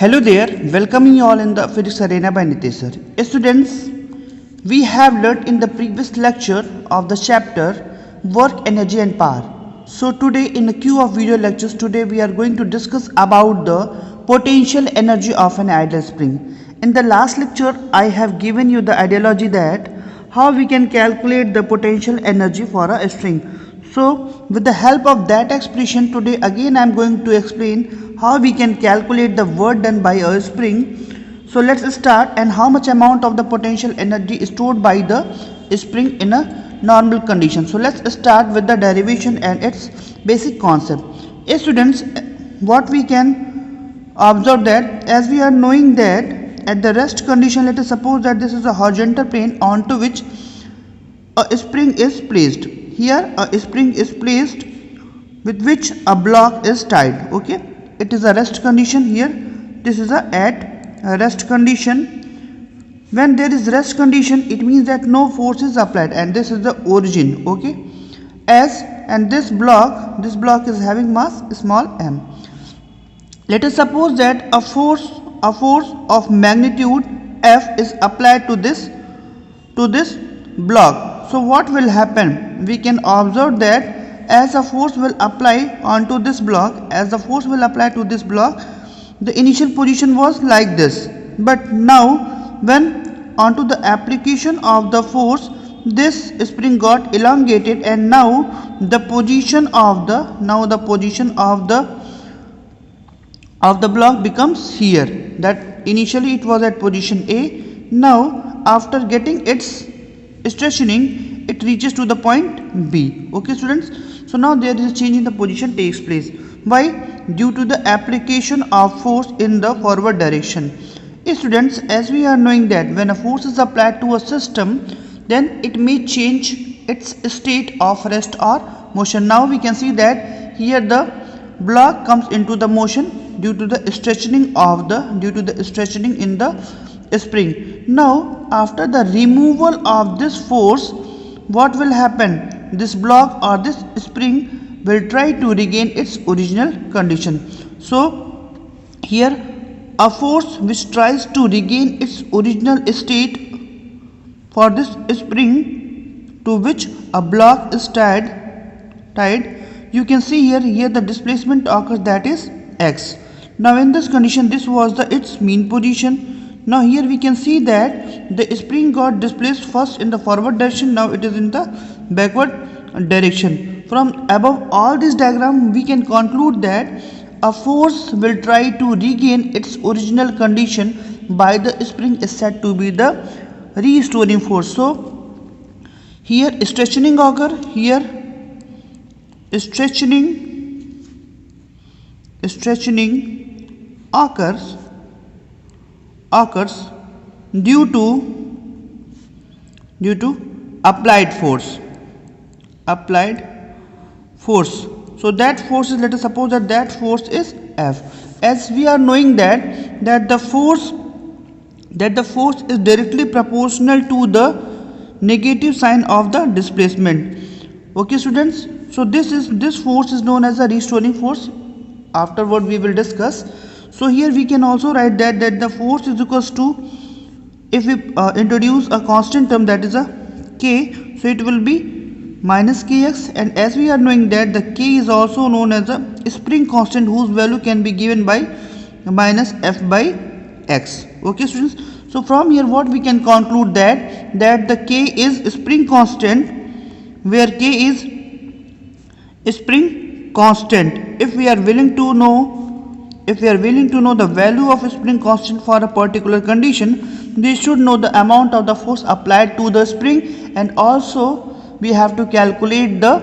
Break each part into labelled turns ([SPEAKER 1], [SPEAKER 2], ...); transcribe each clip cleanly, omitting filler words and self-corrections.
[SPEAKER 1] Hello there, welcoming you all in the physics arena by Nitesh sir. Students, we have learned in the previous lecture of the chapter work, energy and power. So today in the queue of video lectures, today we are going to discuss about the potential energy of an ideal spring. In the last lecture, I have given you the ideology that how we can calculate the potential energy for a string. So with the help of that expression, today again I am going to explain how we can calculate the work done by a spring. So let's start, and how much amount of the potential energy is stored by the spring in a normal condition. So let's start with the derivation and its basic concept. Students, what we can observe that as we are knowing that at the rest condition, let us suppose that this is a horizontal plane onto which a spring is placed. Here a spring is placed with which a block is tied. Okay, it is a rest condition. Here this is a rest condition. When there is rest condition, it means that no force is applied, and this is the origin. Okay, and this block is having mass small m. Let us suppose that a force of magnitude F is applied to this block. So what will happen? We can observe that as a force will apply onto this block, the initial position was like this. But now when onto the application of the force, this spring got elongated, and now the position of the block becomes here. That initially it was at position A. Now after getting its stationing, it reaches to the point B. Okay students, so now there is a change in the position takes place. Why? Due to the application of force in the forward direction. Students, as we are knowing that when a force is applied to a system, then it may change its state of rest or motion. Now we can see that here the block comes into the motion due to the stretching in the spring. Now after the removal of this force, what will happen? This block or this spring will try to regain its original condition. So here a force which tries to regain its original state for this spring to which a block is tied, you can see here the displacement occurs, that is x. Now in this condition, this was its mean position. Now here we can see that the spring got displaced first in the forward direction, now it is in the backward direction. From above all this diagram, we can conclude that a force will try to regain its original condition by the spring is said to be the restoring force. So here stretching occurs, occurs due to applied force. So that force is, let us suppose that force is F. As we are knowing that the force is directly proportional to the negative sign of the displacement. Okay students, so this force is known as a restoring force. Afterward we will discuss. So here we can also write that the force is equals to, if we introduce a constant term, that is a k, so it will be minus kx, and as we are knowing that the k is also known as a spring constant whose value can be given by minus f by x. Okay students, so from here what we can conclude that the k is spring constant, where k is spring constant. If we are willing to know the value of a spring constant for a particular condition, we should know the amount of the force applied to the spring, and also we have to calculate the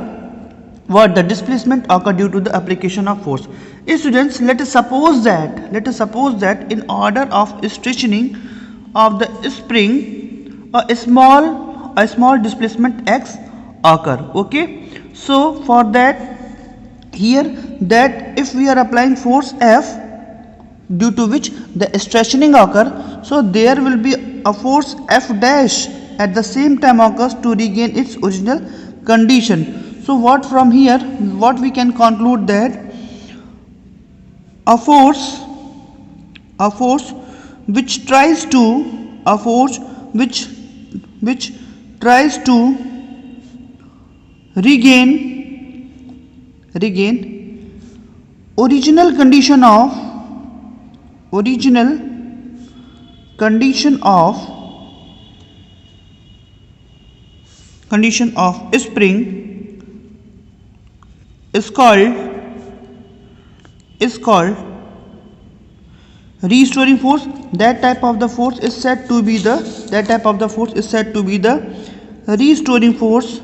[SPEAKER 1] displacement occur due to the application of force. Students, let us suppose that in order of stretching of the spring, a small displacement x occur. Okay, so for that, here that if we are applying force F due to which the stretching occur, so there will be a force F dash at the same time occurs to regain its original condition. So what we can conclude that a force a force which tries to a force which tries to regain original condition of spring is called restoring force. That type of the force is said to be the restoring force.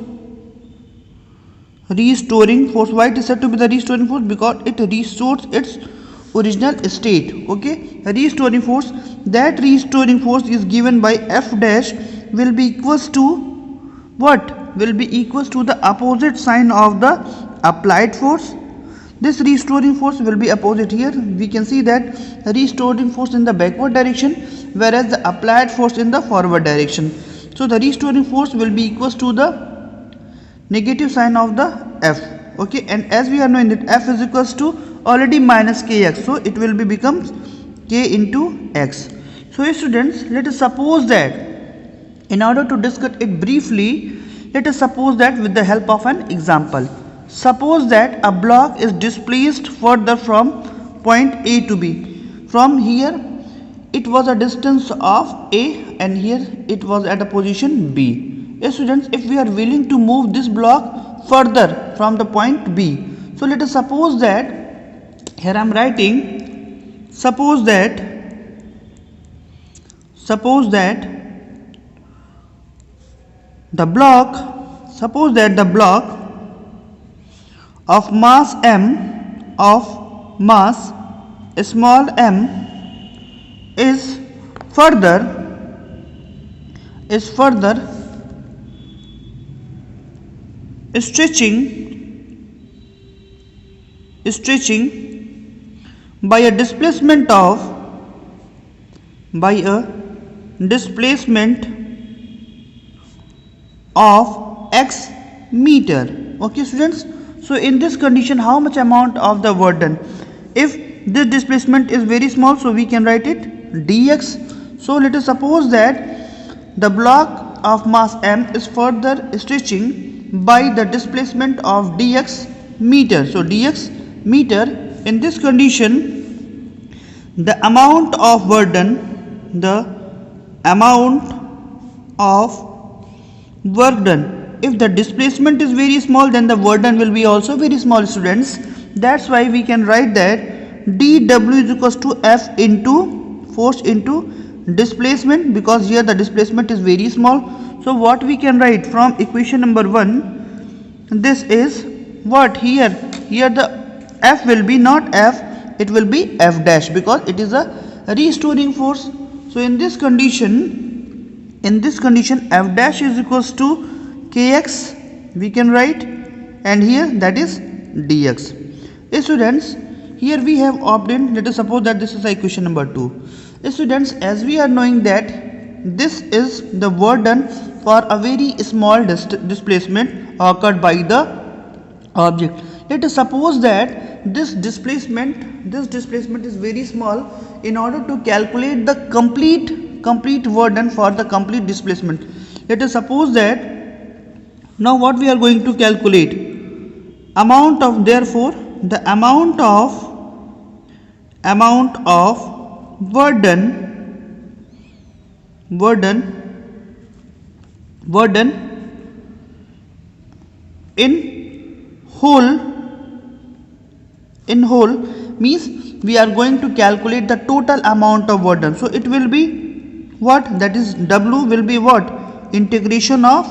[SPEAKER 1] Why it is said to be the restoring force? Because it restores its original state. Okay, restoring force. That restoring force is given by F dash will be equals to what? Will be equals to the opposite sign of the applied force. This restoring force will be opposite. Here we can see that restoring force in the backward direction, whereas the applied force in the forward direction. So the restoring force will be equals to the negative sign of the F. Okay, and as we are knowing that F is equals to already minus kx, so it will be becomes k into x. So students, let us suppose that in order to discuss it briefly, let us suppose that with the help of an example. Suppose that a block is displaced further from point A to B. From here it was a distance of A and here it was at a position B. Students, if we are willing to move this block further from the point B, so let us suppose that here I am writing, suppose that the block of mass m small m is further stretching by a displacement of x meter. Okay students, so in this condition how much amount of the work done? If this displacement is very small, so we can write it dx. So let us suppose that the block of mass m is further stretching by the displacement of dx meter. So dx meter, in this condition the amount of work done if the displacement is very small, then the work done will be also very small students. That's why we can write that dw is equals to F into force into displacement, because here the displacement is very small. So what we can write from equation number 1, this is what? Here the F will be not F, it will be F dash, because it is a restoring force. So in this condition F dash is equals to kx we can write, and here that is dx. Students, here we have obtained, let us suppose that this is equation number 2. Students, as we are knowing that this is the work done for a very small displacement occurred by the object. Let us suppose that this displacement is very small. In order to calculate the complete work done for the complete displacement, let us suppose that now what we are going to calculate, therefore the amount of work done in whole means we are going to calculate the total amount of work done. So it will be what? That is W will be what? Integration of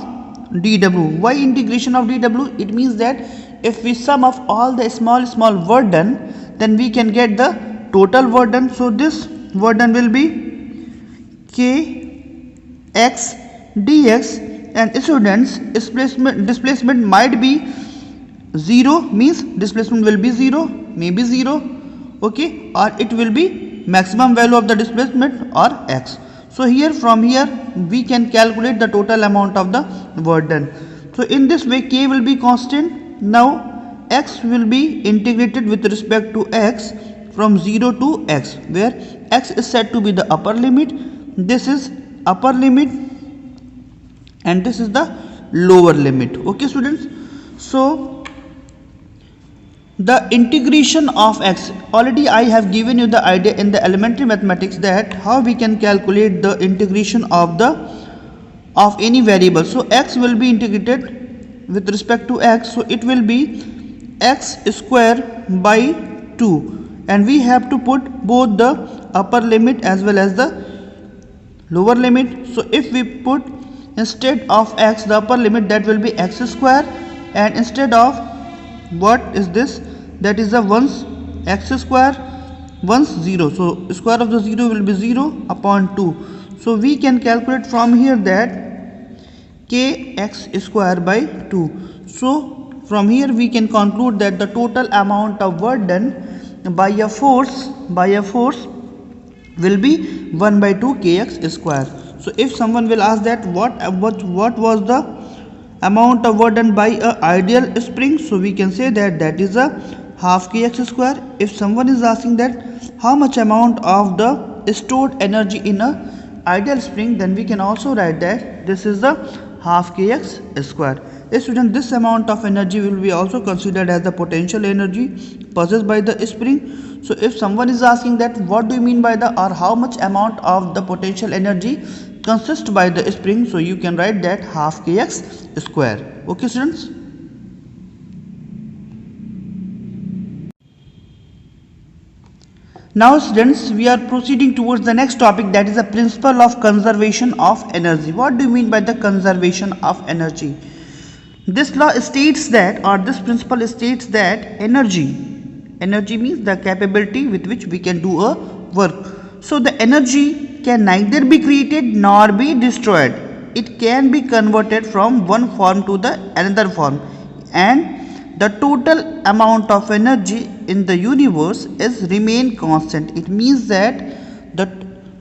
[SPEAKER 1] dW. Why integration of dW? It means that if we sum of all the small work done, then we can get the total work done. So this work done will be kx dx, and students, displacement might be 0, means displacement will be 0, maybe 0, okay, or it will be maximum value of the displacement or x. So from here we can calculate the total amount of the work done. So in this way k will be constant. Now x will be integrated with respect to x from 0 to x, where x is said to be the upper limit, this is upper limit, and this is the lower limit. Okay students, so the integration of x, already I have given you the idea in the elementary mathematics that how we can calculate the integration of any variable. So x will be integrated with respect to x, so it will be x square by 2, and we have to put both the upper limit as well as the lower limit. So if we put instead of x the upper limit, that will be x square, and instead of what is this, that is the ones x square, once 0, so square of the 0 will be 0 upon 2. So we can calculate from here that kx square by 2. So from here we can conclude that the total amount of work done by a force will be 1 by 2 kx square. So if someone will ask that what was the amount of work done by a ideal spring, so we can say that that is a half kx square. If someone is asking that how much amount of the stored energy in a ideal spring, then we can also write that this is the half kx square. Yes student, this amount of energy will be also considered as the potential energy possessed by the spring. So if someone is asking that what do you mean by the, or how much amount of the potential energy consists by the spring, so you can write that half kx square. Okay students. Now students, we are proceeding towards the next topic, that is the principle of conservation of energy. What do you mean by the conservation of energy? This law states that, or this principle states that energy means the capability with which we can do a work. So the energy can neither be created nor be destroyed. It can be converted from one form to the another form, and the total amount of energy in the universe is remain constant. It means that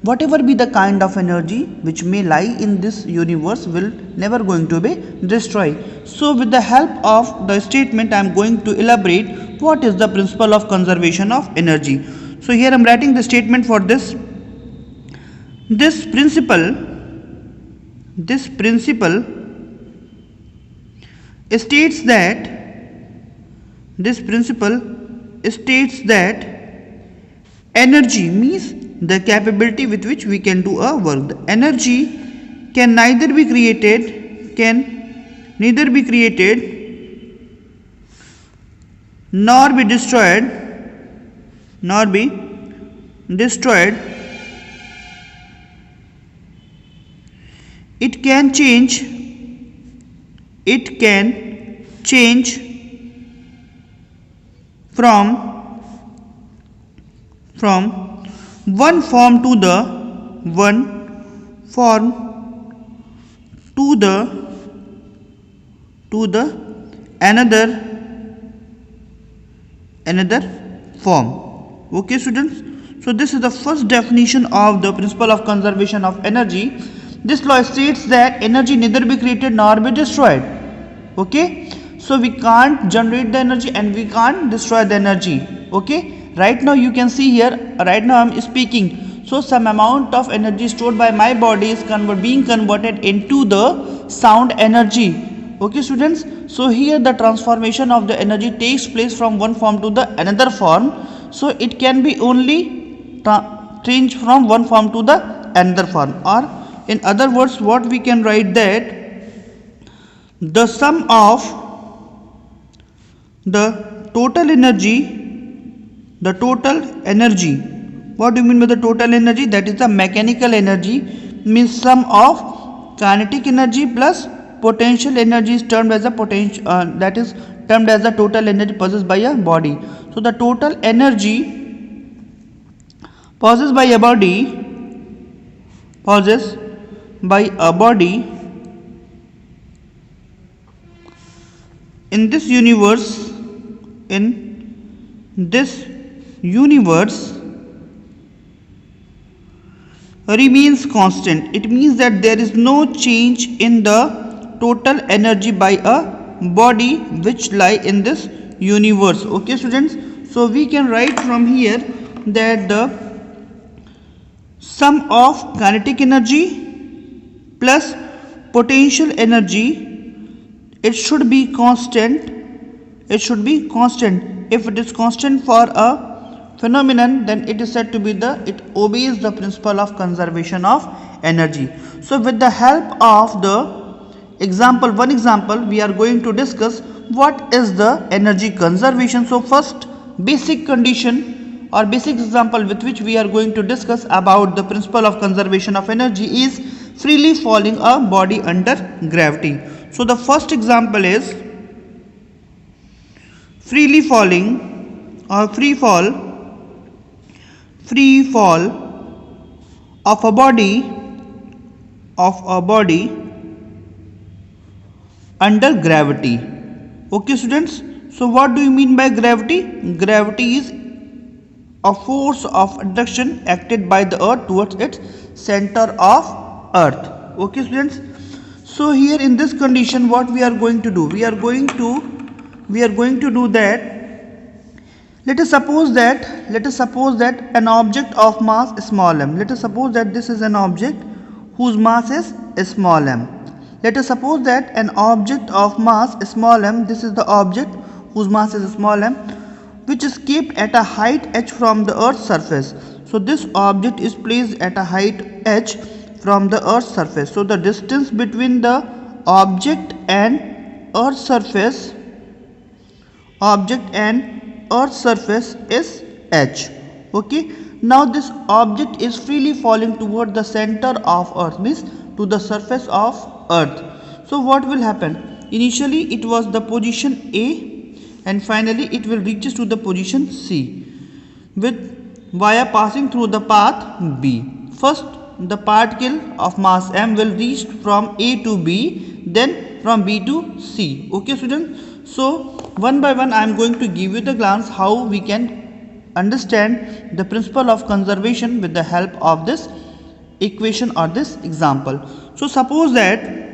[SPEAKER 1] whatever be the kind of energy which may lie in this universe will never going to be destroyed. So with the help of the statement, I am going to elaborate what is the principle of conservation of energy. So here I am writing the statement for this. This principle states that energy means the capability with which we can do a work. The energy can neither be created nor be destroyed. It can change from one form to the another form. Okay students, so this is the first definition of the principle of conservation of energy. This law states that energy neither be created nor be destroyed. Okay, so we can't generate the energy and we can't destroy the energy. Okay, right now you can see here, right now I am speaking, so some amount of energy stored by my body is being converted into the sound energy. Okay students, so here the transformation of the energy takes place from one form to the another form. So it can be only changed from one form to the another form, or in other words, what we can write that the sum of the total energy, what do you mean by the total energy? That is the mechanical energy, means sum of kinetic energy plus potential energy is termed as a potential, that is termed as the total energy possessed by a body. So the total energy possessed by a body in this universe remains constant. It means that there is no change in the total energy by a body which lie in this universe. Okay students, so we can write from here that the sum of kinetic energy plus potential energy, it should be constant. It should be constant. If it is constant for a phenomenon, then it is said to be it obeys the principle of conservation of energy. So with the help of the one example, we are going to discuss what is the energy conservation. So first basic condition or basic example with which we are going to discuss about the principle of conservation of energy is freely falling a body under gravity. So the first example is freely falling or free fall of a body under gravity. Okay students, so what do you mean by gravity? Gravity is a force of attraction acted by the earth towards its center of earth. Okay students, so here in this condition what we are going to do, we are going to do that. Let us suppose that an object of mass small m. Let us suppose that this is an object whose mass is small m. Let us suppose that an object of mass small m, this is the object whose mass is small m, which is kept at a height h from the earth's surface. So this object is placed at a height h from the earth's surface. So the distance between the object and earth's surface is h. Okay, now this object is freely falling toward the center of earth, means to the surface of earth. So what will happen? Initially it was the position A and finally it will reaches to the position C via passing through the path B. First the particle of mass m will reach from A to B, then from B to C. Okay students, so one by one I am going to give you the glance how we can understand the principle of conservation with the help of this equation or this example. So suppose that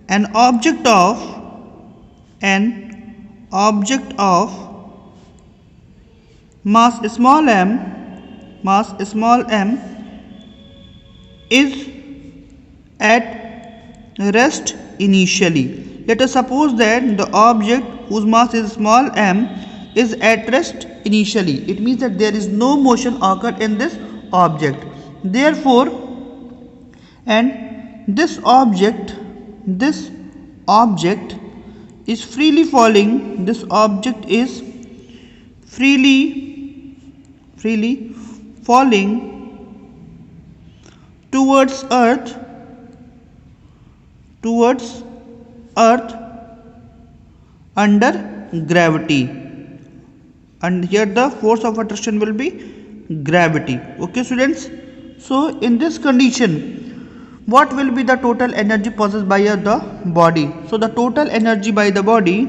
[SPEAKER 1] an object of mass small m is at rest initially. Let us suppose that the object whose mass is small m is at rest initially. It means that there is no motion occurred in this object. Therefore, and this object is freely falling. This object is freely falling towards earth under gravity, and here the force of attraction will be gravity. Okay students, so in this condition what will be the total energy possessed by the body? So the total energy by the body,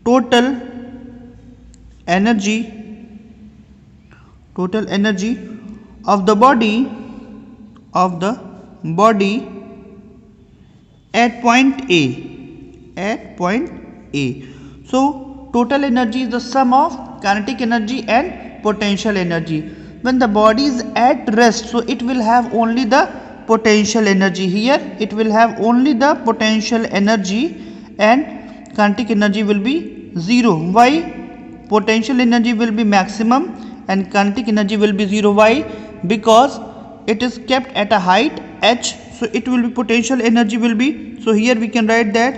[SPEAKER 1] total energy of the body at point A. So total energy is the sum of kinetic energy and potential energy. When the body is at rest, so it will have only the potential energy. Here it will have only the potential energy and kinetic energy will be 0. Why? Potential energy will be maximum and kinetic energy will be 0. Why? Because it is kept at a height h, so it will be potential energy will be, so here we can write that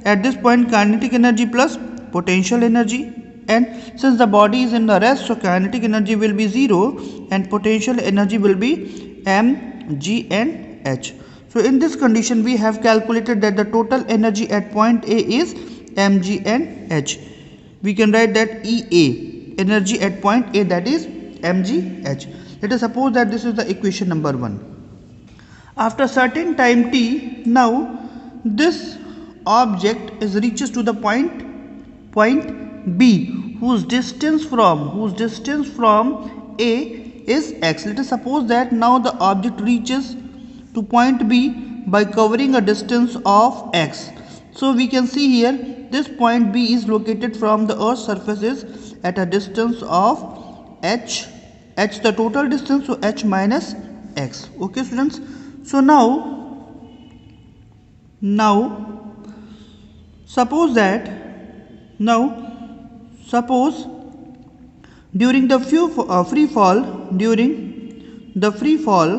[SPEAKER 1] at this point kinetic energy plus potential energy, and since the body is in the rest, so kinetic energy will be 0 and potential energy will be m, g and h. So in this condition we have calculated that the total energy at point A is m, g and h. We can write that EA, energy at point A, that is mgh. Let us suppose that this is the equation number 1. After certain time t, now this object is reaches to the point B, whose distance from A is x. Let us suppose that now the object reaches to point B by covering a distance of x. So we can see here this point B is located from the earth's surface is at a distance of h the total distance, so h minus x. Okay students, so now suppose during the free fall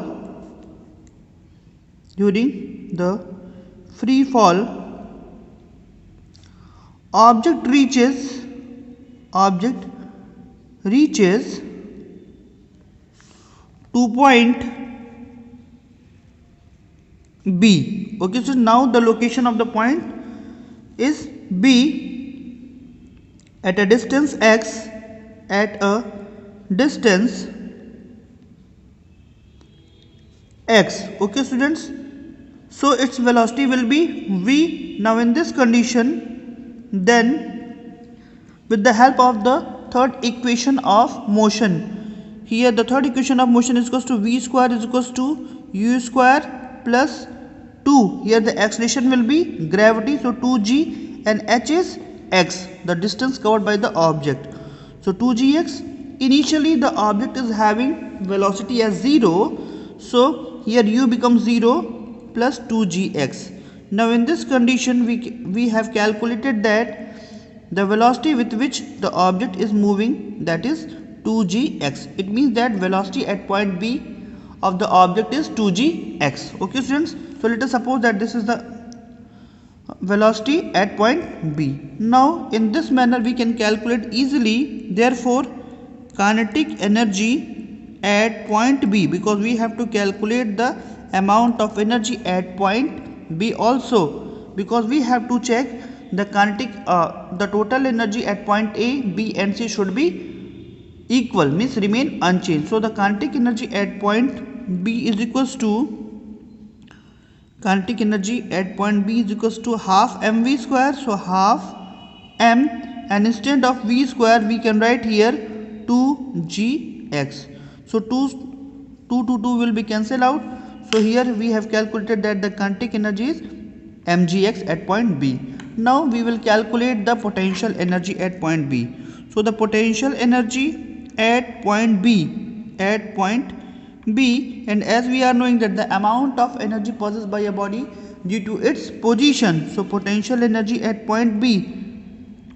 [SPEAKER 1] object reaches to point B. Okay, so now the location of the point is B at a distance x, at a distance x. Okay students, so its velocity will be v. Now in this condition, then with the help of the third equation of motion, here the third equation of motion is equals to v square is equals to u square plus 2. Here the acceleration will be gravity, so 2g, and h is x, the distance covered by the object. So 2gx, initially the object is having velocity as 0, so here u becomes 0 plus 2gx. Now in this condition we have calculated that the velocity with which the object is moving, that is 2gx. It means that velocity at point B of the object is 2gx. Okay students, so let us suppose that this is the velocity at point B. Now in this manner we can calculate easily, therefore kinetic energy at point B, because we have to calculate the amount of energy at point B also, because we have to check the kinetic the total energy at point A, B and C should be equal, means remain unchanged. So the kinetic energy at point B is equals to half mv square, so half m, and instead of v square we can write here 2gx. So 2 to 2 will be cancelled out. So here we have calculated that the kinetic energy is mgx at point B. Now we will calculate the potential energy at point B. So the potential energy at point B, and as we are knowing that the amount of energy possessed by a body due to its position, so potential energy at point B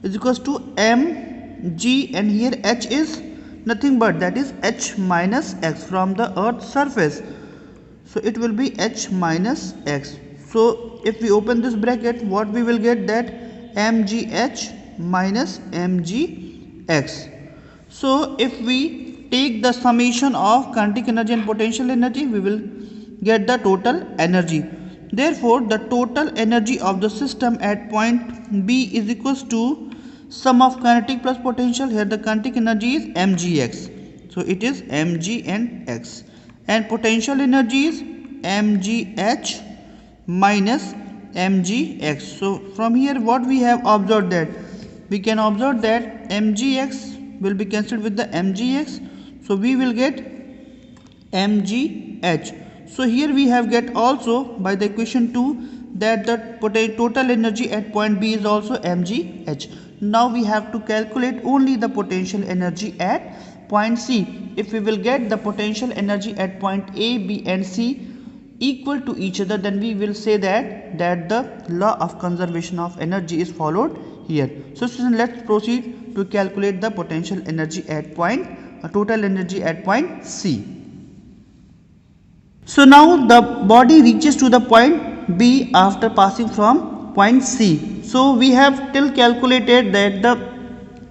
[SPEAKER 1] is equals to mg, and here h is nothing but that is h minus x from the earth's surface, so it will be h minus x. So if we open this bracket, what we will get, that mgh minus mgx. So if we take the summation of kinetic energy and potential energy, we will get the total energy. Therefore the total energy of the system at point B is equals to sum of kinetic plus potential. Here the kinetic energy is mgx, so it is mg and x, and potential energy is mgh minus mgx. So from here what we have observed, that we can observe that mgx will be cancelled with the mgx, so we will get mgh. So here we have get also by the equation 2 that the total energy at point B is also mgh. Now we have to calculate only the potential energy at point C. If we will get the potential energy at point A, B and C equal to each other, then we will say that the law of conservation of energy is followed here. So students, let's proceed to calculate the potential energy at total energy at point C. So now the body reaches to the point B after passing from point C. So we have till calculated that the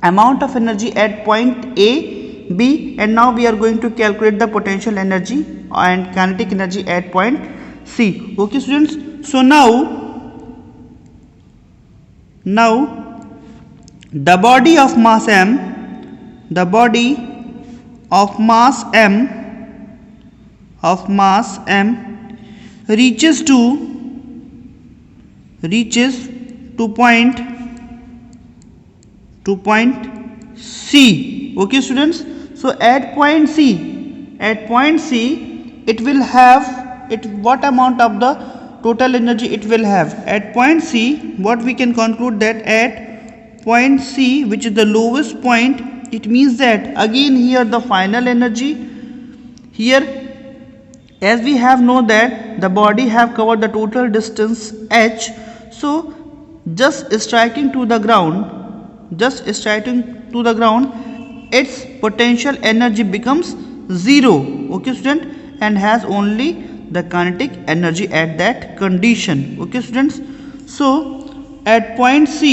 [SPEAKER 1] amount of energy at point A, B, and now we are going to calculate the potential energy and kinetic energy at point C. Okay students, so now the body of mass m reaches to point C. Okay students, so at point C it will have what amount of the total energy it will have. At point C, what we can conclude, that at point C, which is the lowest point it means that again here the final energy here, as we have know that the body have covered the total distance h, so just striking to the ground, its potential energy becomes 0, okay student, and has only the kinetic energy at that condition, okay students. So at point C,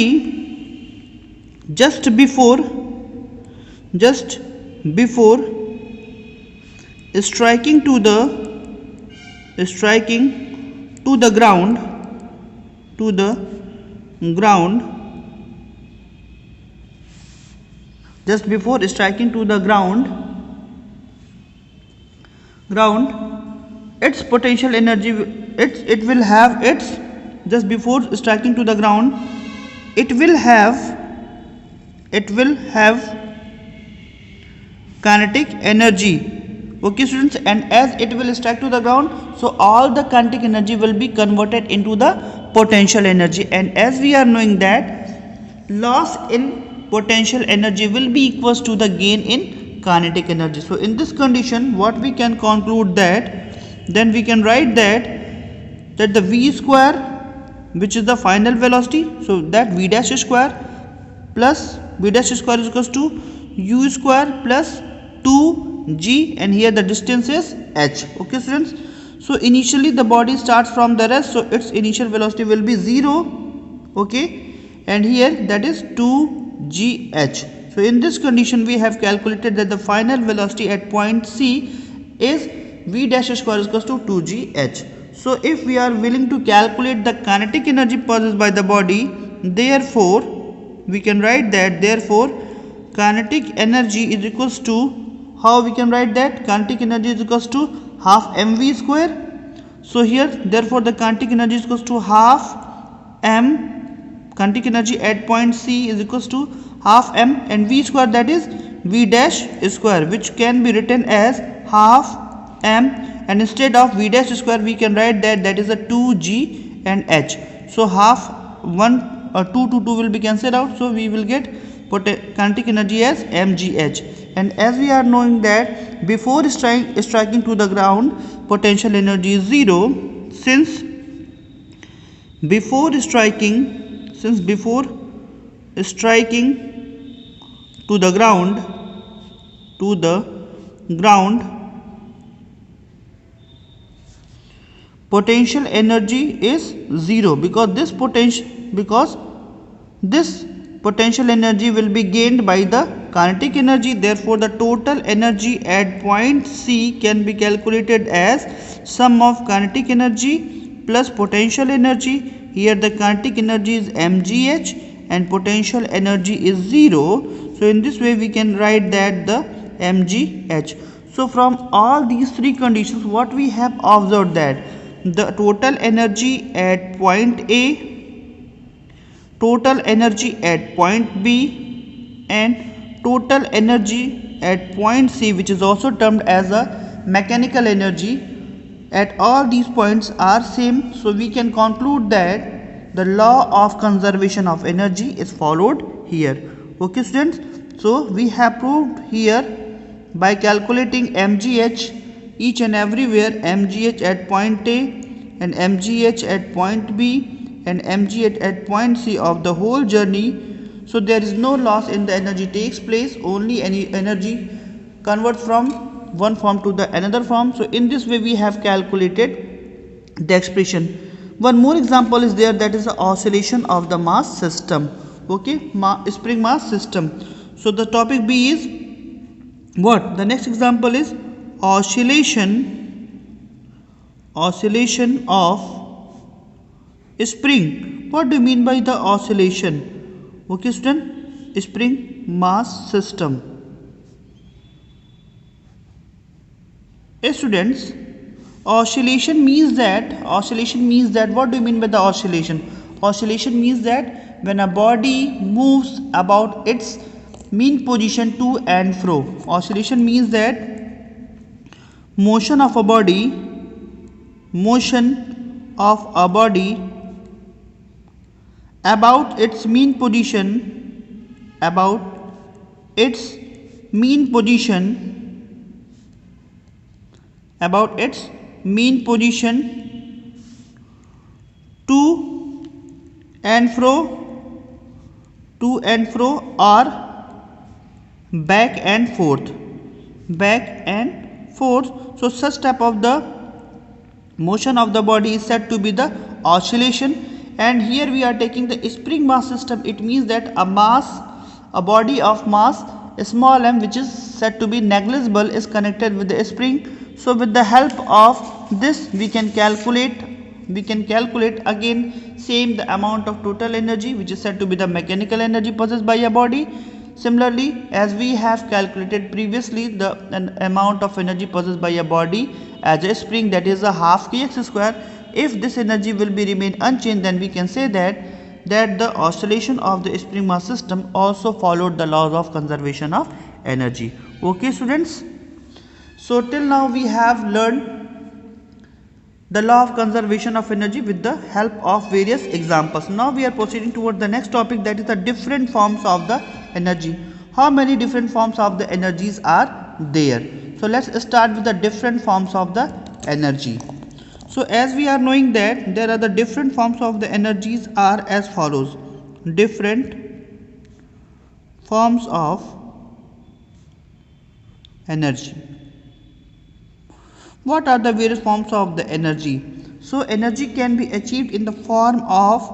[SPEAKER 1] just before striking to the ground, just before striking to the ground, its potential energy, it will have its, just before striking to the ground, it will have kinetic energy, okay students, and as it will strike to the ground, so all the kinetic energy will be converted into the potential energy, and as we are knowing that loss in potential energy will be equals to the gain in kinetic energy. So in this condition what we can conclude that, then we can write that the v square, which is the final velocity, so that v dash square is equals to u square plus 2g, and here the distance is h, okay students. So initially the body starts from the rest, so its initial velocity will be 0, okay, and here that is 2gh. So in this condition we have calculated that the final velocity at point C is v dash square is equals to 2gh. So if we are willing to calculate the kinetic energy possessed by the body, therefore we can write that kinetic energy is equals to, how we can write that, kinetic energy is equals to half mv square. So here therefore the kinetic energy is equals to half m, kinetic energy at point C is equals to half m, and v square, that is v dash square, which can be written as half m, and instead of v dash square we can write that is a 2g and h. So half 1 or 2 to 2 will be cancelled out, so we will get kinetic energy as mgh. And as we are knowing that before striking to the ground potential energy is 0, since before striking to the ground potential energy is 0, because this potential energy will be gained by the kinetic energy. Therefore the total energy at point C can be calculated as sum of kinetic energy plus potential energy. Here the kinetic energy is mgh and potential energy is 0. So in this way we can write that the mgh. So from all these three conditions what we have observed that the total energy at point A, total energy at point B, and total energy at point C, which is also termed as a mechanical energy, at all these points are same. So we can conclude that the law of conservation of energy is followed here, okay students. So we have proved here by calculating mgh each and everywhere, mgh at point A and mgh at point B and mgh at point C of the whole journey. So there is no loss in the energy takes place, only any energy converts from one form to the another form. So in this way we have calculated the expression. One more example is there, that is the oscillation of the mass system, okay, spring mass system. So the topic B is what? The next example is oscillation of spring. What do you mean by the oscillation? Okay student, spring mass system. Students, oscillation means that what do you mean by the oscillation? Oscillation means that when a body moves about its mean position to and fro. Oscillation means that motion of a body about its mean position mean position, about its mean position to and fro, or back and forth. So such type of the motion of the body is said to be the oscillation. And here we are taking the spring mass system. It means that a body of mass small m, which is said to be negligible, is connected with the spring. So with the help of this we can calculate again same the amount of total energy, which is said to be the mechanical energy possessed by a body. Similarly, as we have calculated previously the amount of energy possessed by a body as a spring, that is a half kx square. If this energy will be remain unchanged, then we can say that the oscillation of the spring mass system also followed the laws of conservation of energy. Okay students, so till now we have learned the law of conservation of energy with the help of various examples. Now we are proceeding toward the next topic, that is the different forms of the energy. How many different forms of the energies are there? So let's start with the different forms of the energy. So as we are knowing that there are the different forms of the energies are as follows. Different forms of energy. What are the various forms of the energy? So energy can be achieved in the form of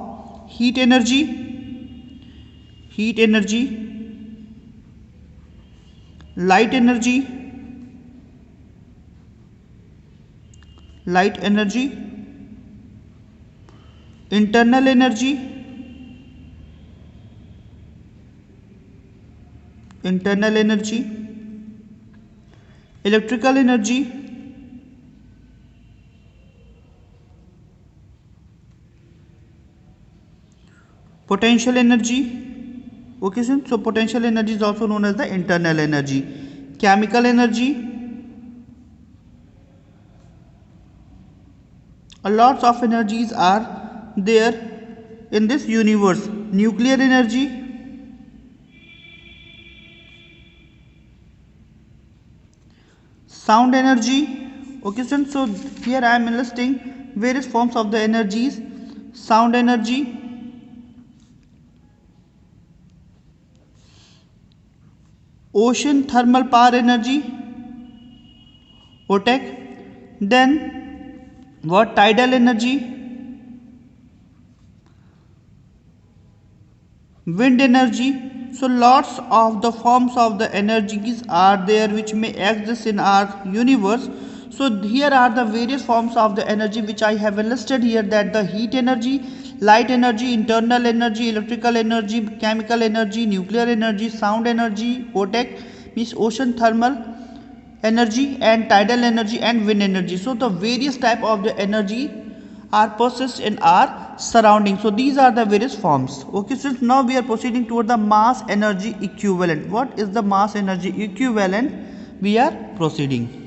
[SPEAKER 1] heat energy, light energy, internal energy, electrical energy, potential energy. Okay, so potential energy is also known as the internal energy. Chemical energy. Lots of energies are there in this universe. Nuclear energy, sound energy. Okay, so here I am enlisting various forms of the energies. Sound energy, ocean thermal power energy, OTEC. Then what? Tidal energy, wind energy. So lots of the forms of the energies are there which may exist in our universe. So here are the various forms of the energy which I have enlisted here, that the heat energy, light energy, internal energy, electrical energy, chemical energy, nuclear energy, sound energy, OTEC means ocean thermal energy, and tidal energy, and wind energy. So the various type of the energy are possessed in our surroundings. So these are the various forms. Okay, so now we are proceeding toward the mass energy equivalent. What is the mass energy equivalent? We are proceeding.